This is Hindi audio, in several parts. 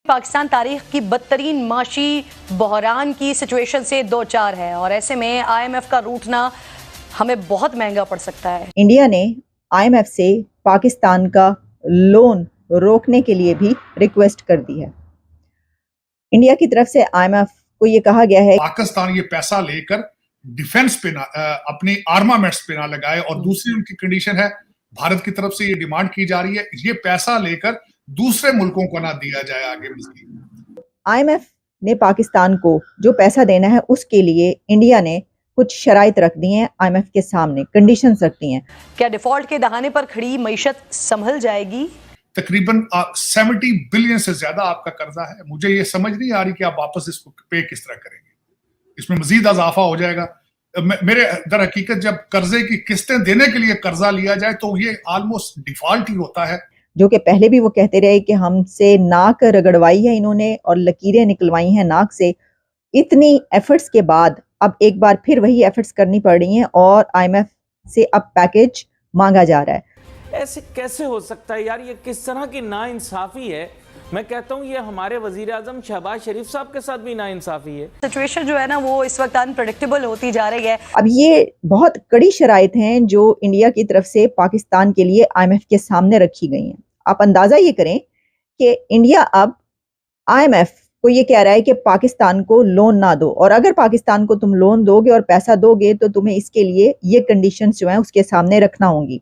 पाकिस्तान तारीख की बदतरीन माशी बहरान की सिचुएशन से दो चार है और ऐसे में आईएमएफ का रूठना हमें बहुत महंगा पड़ सकता है। इंडिया ने आईएमएफ से पाकिस्तान का लोन रोकने के लिए भी रिक्वेस्ट कर दी है। इंडिया की तरफ से आईएमएफ को ये कहा गया है पाकिस्तान ये पैसा लेकर डिफेंस पे ना अपने आर्मामेंट्स पे ना लगाए, और दूसरी उनकी कंडीशन है, भारत की तरफ से ये डिमांड की जा रही है, ये पैसा लेकर दूसरे मुल्कों को ना दिया जाए आगे मज़ीद। आईएमएफ ने पाकिस्तान को जो पैसा देना है उसके लिए इंडिया ने कुछ शराइत रख दी हैं, आईएमएफ के सामने कंडीशंस रख दी हैं। क्या डिफॉल्ट के दहाने पर खड़ी मईशत संभल जाएगी? तकरीबन 70 बिलियन से ज्यादा आपका कर्जा है। मुझे ये समझ नहीं आ रही कि आप वापस इसको पे किस तरह करेंगे, इसमें मजीद इजाफा हो जाएगा। मेरे दर हकीकत जब कर्जे की किस्तें देने के लिए कर्जा लिया जाए तो ये ऑलमोस्ट डिफॉल्ट ही होता है। जो कि पहले भी वो कहते रहे कि हमसे नाक रगड़वाई है इन्होंने और लकीरें निकलवाई हैं नाक से। इतनी एफर्ट्स के बाद अब एक बार फिर वही एफर्ट्स करनी पड़ रही हैं और आईएमएफ से अब पैकेज मांगा जा रहा है। ऐसे कैसे हो सकता है यार, ये किस तरह की नाइंसाफी है। मैं कहता हूँ ये हमारे वजीर आजम शहबाज शरीफ साहब के साथ भी नाइंसाफी है। सिचुएशन जो है ना वो इस वक्त अनप्रेडिक्टेबल होती जा रही है। अब ये बहुत कड़ी शराइत हैं जो इंडिया की तरफ से पाकिस्तान के लिए आईएमएफ के सामने रखी गई हैं। आप अंदाजा ये करें कि इंडिया अब आईएमएफ को ये कह रहा है कि पाकिस्तान को लोन ना दो, और अगर पाकिस्तान को तुम लोन दोगे और पैसा दोगे तो तुम्हें इसके लिए ये कंडीशंस जो हैं उसके सामने रखना होंगी।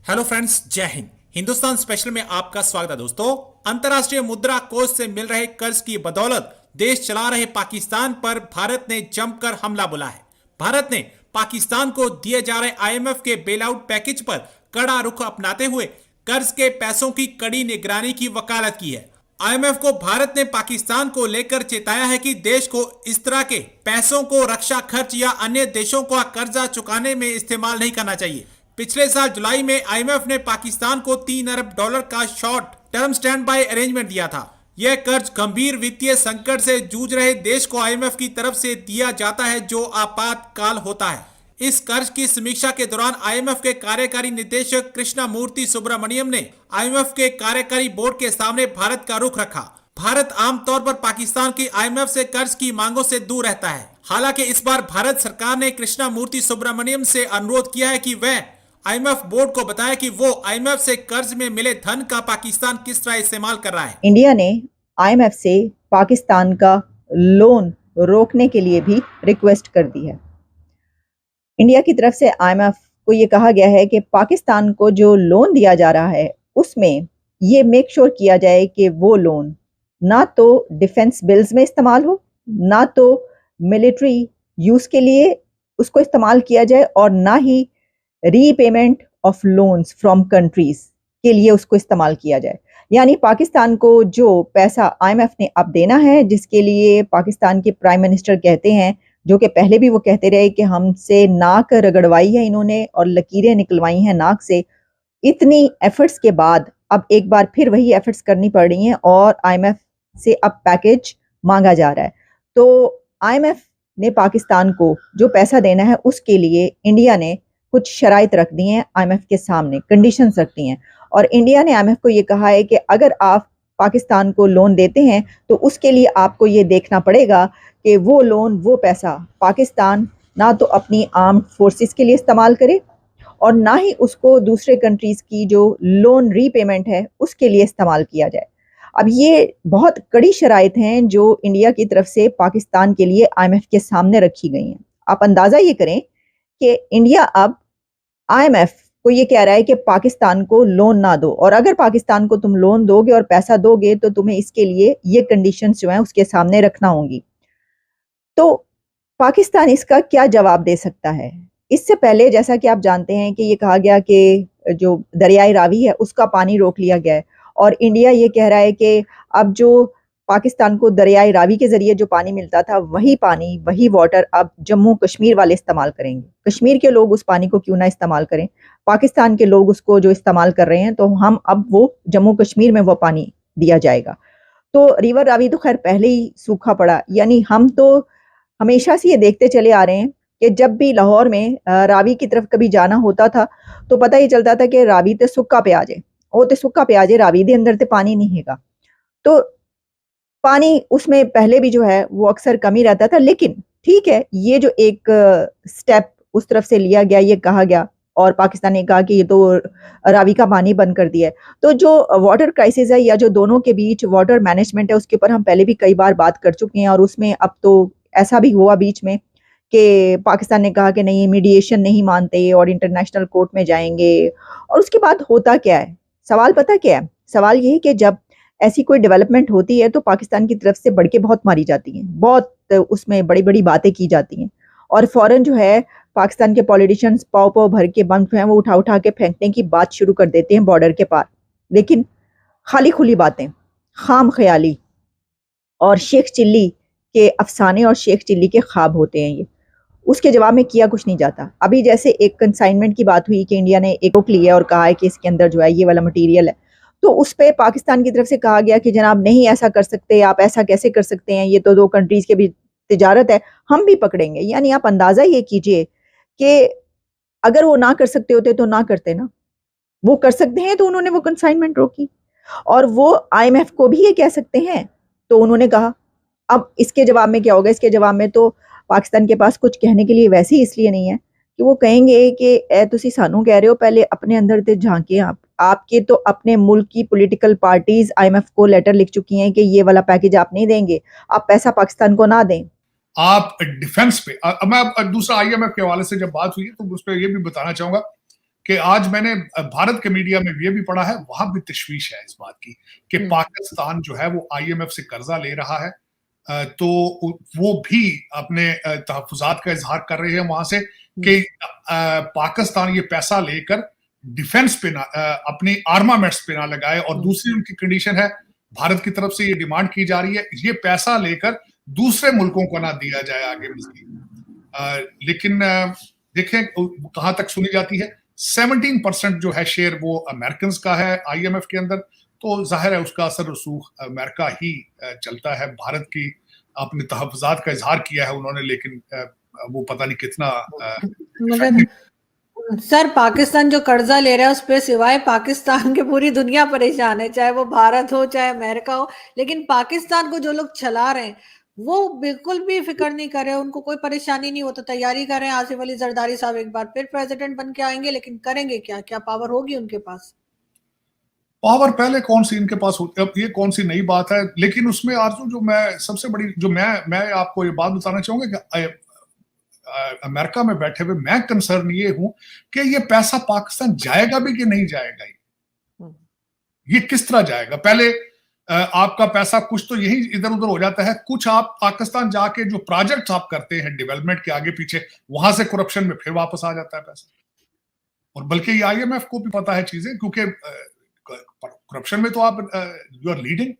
हेलो फ्रेंड्स, जय हिंद। हिंदुस्तान स्पेशल में आपका स्वागत है। दोस्तों, अंतर्राष्ट्रीय मुद्रा कोष से मिल रहे कर्ज की बदौलत देश चला रहे पाकिस्तान पर भारत ने जमकर हमला बोला है। भारत ने पाकिस्तान को दिए जा रहे आईएमएफ के बेल आउट पैकेज पर कड़ा रुख अपनाते हुए कर्ज के पैसों की कड़ी निगरानी की वकालत की है। आईएमएफ को भारत ने पाकिस्तान को लेकर चेताया है कि देश को इस तरह के पैसों को रक्षा खर्च या अन्य देशों का कर्जा चुकाने में इस्तेमाल नहीं करना चाहिए। पिछले साल जुलाई में आईएमएफ ने पाकिस्तान को $3 अरब का short term stand by arrangement दिया था। यह कर्ज गंभीर वित्तीय संकट से जूझ रहे देश को आईएमएफ की तरफ से दिया जाता है जो आपातकाल होता है। इस कर्ज की समीक्षा के दौरान आईएमएफ के कार्यकारी निदेशक कृष्णा मूर्ति सुब्रमण्यम ने आईएमएफ के कार्यकारी बोर्ड के सामने भारत का रुख रखा। भारत आमतौर पर पाकिस्तान की आईएमएफ से कर्ज की मांगों से दूर रहता है। हालांकि इस बार भारत सरकार ने कृष्णा मूर्ति सुब्रमण्यम से अनुरोध किया है कि वह आईएमएफ बोर्ड को बताया कि वो आईएमएफ से कर्ज में मिले धन का पाकिस्तान किस तरह इस्तेमाल कर रहा है। इंडिया ने आईएमएफ से पाकिस्तान का लोन रोकने के लिए भी रिक्वेस्ट कर दी है। इंडिया की तरफ से आईएमएफ को ये कहा गया है कि पाकिस्तान को जो लोन दिया जा रहा है उसमें ये मेक श्योर किया जाए कि वो लोन ना तो डिफेंस बिल्स में इस्तेमाल हो, ना तो मिलिट्री यूज के लिए उसको इस्तेमाल किया जाए, और ना ही repayment of loans from countries के लिए उसको इस्तेमाल किया जाए। यानी पाकिस्तान को जो पैसा आईएमएफ ने अब देना है, जिसके लिए पाकिस्तान के प्राइम मिनिस्टर कहते हैं, जो कि पहले भी वो कहते रहे कि हमसे नाक रगड़वाई है इन्होंने और लकीरें निकलवाई हैं नाक से। इतनी एफर्ट्स के बाद अब एक बार फिर वही एफर्ट्स करनी पड़ रही हैं और आईएमएफ से अब पैकेज मांगा जा रहा है। तो आईएमएफ ने पाकिस्तान को जो पैसा देना है उसके लिए इंडिया ने कुछ शराइत रख दी हैं, आईएमएफ के सामने कंडीशंस रख दी हैं, और इंडिया ने आईएमएफ को ये कहा है कि अगर आप पाकिस्तान को लोन देते हैं तो उसके लिए आपको ये देखना पड़ेगा कि वो लोन, वो पैसा पाकिस्तान ना तो अपनी आर्म्ड फोर्सेस के लिए इस्तेमाल करे और ना ही उसको दूसरे कंट्रीज की जो लोन रीपेमेंट है उसके लिए इस्तेमाल किया जाए। अब ये बहुत कड़ी शराइत हैं जो इंडिया की तरफ से पाकिस्तान के लिए आईएमएफ के सामने रखी गई हैं। आप अंदाजा ये करें कि इंडिया अब आईएमएफ को ये कह रहा है कि पाकिस्तान को लोन ना दो, और अगर पाकिस्तान को तुम लोन दोगे और पैसा दोगे तो तुम्हें इसके लिए ये कंडीशंस जो हैं उसके सामने रखना होंगी। तो पाकिस्तान इसका क्या जवाब दे सकता है? इससे पहले जैसा कि आप जानते हैं कि ये कहा गया कि जो दरियाई रावी है उसका पानी रोक लिया गया है, और इंडिया ये कह रहा है कि अब जो पाकिस्तान को दरियाई रावी के जरिए जो पानी मिलता था वही पानी, वही वाटर अब जम्मू कश्मीर वाले इस्तेमाल करेंगे। कश्मीर के लोग उस पानी को क्यों ना इस्तेमाल करें, पाकिस्तान के लोग उसको जो इस्तेमाल कर रहे हैं तो हम अब वो जम्मू कश्मीर में वो पानी दिया जाएगा। तो रिवर रावी तो खैर पहले ही सूखा पड़ा, यानी हम तो हमेशा से ये देखते चले आ रहे हैं कि जब भी लाहौर में रावी की तरफ कभी जाना होता था तो पता ही चलता था कि रावी ते सुक्का पे आ जाए, वो ते सुक्का पे आ जाए, रावी दे अंदर ते पानी नहीं हैगा। तो पानी उसमें पहले भी जो है वो अक्सर कम ही रहता था, लेकिन ठीक है, ये जो एक स्टेप उस तरफ से लिया गया, ये कहा गया और पाकिस्तान ने कहा कि ये तो रावी का पानी बंद कर दिया है। तो जो वाटर क्राइसिस है या जो दोनों के बीच वाटर मैनेजमेंट है, उसके ऊपर हम पहले भी कई बार बात कर चुके हैं, और उसमें अब तो ऐसा भी हुआ बीच में कि पाकिस्तान ने कहा कि नहीं, मीडिएशन नहीं मानते और इंटरनेशनल कोर्ट में जाएंगे। और उसके बाद होता क्या है, सवाल पता क्या है, सवाल ये है कि जब ऐसी कोई डेवलपमेंट होती है तो पाकिस्तान की तरफ से बढ़ के बहुत मारी जाती हैं, बहुत उसमें बड़ी बड़ी बातें की जाती हैं, और फौरन जो है पाकिस्तान के पॉलिटिशियंस पाव पाव भर के बम जो है वो उठा उठा के फेंकने की बात शुरू कर देते हैं बॉर्डर के पार। लेकिन खाली खुली बातें, खाम ख्याली और शेख चिल्ली के अफसाने और शेख चिल्ली के ख्वाब होते हैं ये। उसके जवाब में किया कुछ नहीं जाता। अभी जैसे एक कंसाइनमेंट की बात हुई कि इंडिया ने एक रोक लिया और कहा है कि इसके अंदर जो है ये वाला मटेरियल है, तो उस पर पाकिस्तान की तरफ से कहा गया कि जनाब नहीं ऐसा कर सकते, आप ऐसा कैसे कर सकते हैं, ये तो दो कंट्रीज के भी तिजारत है, हम भी पकड़ेंगे। यानी आप अंदाजा ये कीजिए कि अगर वो ना कर सकते होते तो ना करते ना, वो कर सकते हैं तो उन्होंने वो कंसाइनमेंट रोकी, और वो IMF को भी ये कह सकते हैं तो उन्होंने कहा। अब इसके जवाब में क्या होगा, इसके जवाब में तो पाकिस्तान के पास कुछ कहने के लिए वैसे ही इसलिए नहीं है कि वो कहेंगे कि ए तुसी सानू कह रहे हो, पहले अपने अंदर ते झांके आप। आपके तो अपने मुल्क की पॉलिटिकल पार्टीज IMF को लेटर लिख चुकी हैं कि ये वाला पैकेज आप नहीं देंगे, आप पैसा पाकिस्तान को ना दें। आप डिफेंस पे मैं दूसरा IMF के हवाले से जब बात हुई तो उस पर यह भी बताना चाहूंगा कि आज मैंने भारत के मीडिया में ये भी पढ़ा है, वहां भी तशवीश है इस बात की कि पाकिस्तान जो है वो IMF से कर्जा ले रहा है, तो वो भी अपने तहफ्फुज़ात का इजहार कर रहे हैं वहां से कि पाकिस्तान ये पैसा लेकर डिफेंस पे ना, अपनी आर्मामेंट्स पे ना लगाए। और दूसरी उनकी कंडीशन है, भारत की तरफ से ये डिमांड की जा रही है, ये पैसा लेकर दूसरे मुल्कों को ना दिया जाए आगे मज़ीद। लेकिन देखें कहां तक सुनी जाती है, 17% जो है शेयर वो अमेरिकन का है IMF के अंदर, तो जाहिर है उसका असर रसूख अमेरिका ही चलता है। भारत की अपने तहफ्फुज़ात का इजहार किया है उन्होंने, लेकिन वो पता नहीं कितना मगर सर पाकिस्तान जो कर्जा ले रहा है उस पर सिवाय पाकिस्तान के पूरी दुनिया परेशान है, चाहे वो भारत हो चाहे अमेरिका हो, लेकिन पाकिस्तान को जो लोग चला रहे हैं वो बिल्कुल भी फिक्र नहीं कर रहे, उनको कोई परेशानी नहीं होता, तैयारी कर रहे हैं आसिफ अली जरदारी साहब एक बार फिर प्रेसिडेंट बन के आएंगे, लेकिन करेंगे क्या, क्या पावर होगी उनके पास? पावर पहले कौन सी इनके पास होती है, अब ये कौन सी नई बात है। लेकिन उसमें आरजू जो मैं सबसे बड़ी जो मैं आपको ये बात बताना चाहूंगा कि अमेरिका में बैठे हुए मैं कंसर्न ये हूं कि ये पैसा पाकिस्तान जाएगा भी कि नहीं जाएगा, ये किस तरह जाएगा। पहले आपका पैसा कुछ तो यही इधर उधर हो जाता है, कुछ आप पाकिस्तान जाके जो प्रोजेक्ट आप करते हैं डेवलपमेंट के आगे पीछे, वहां से करप्शन में फिर वापस आ जाता है पैसा। और बल्कि IMF को भी पता है चीजें, क्योंकि करप्शन में तो आप यू आर लीडिंग।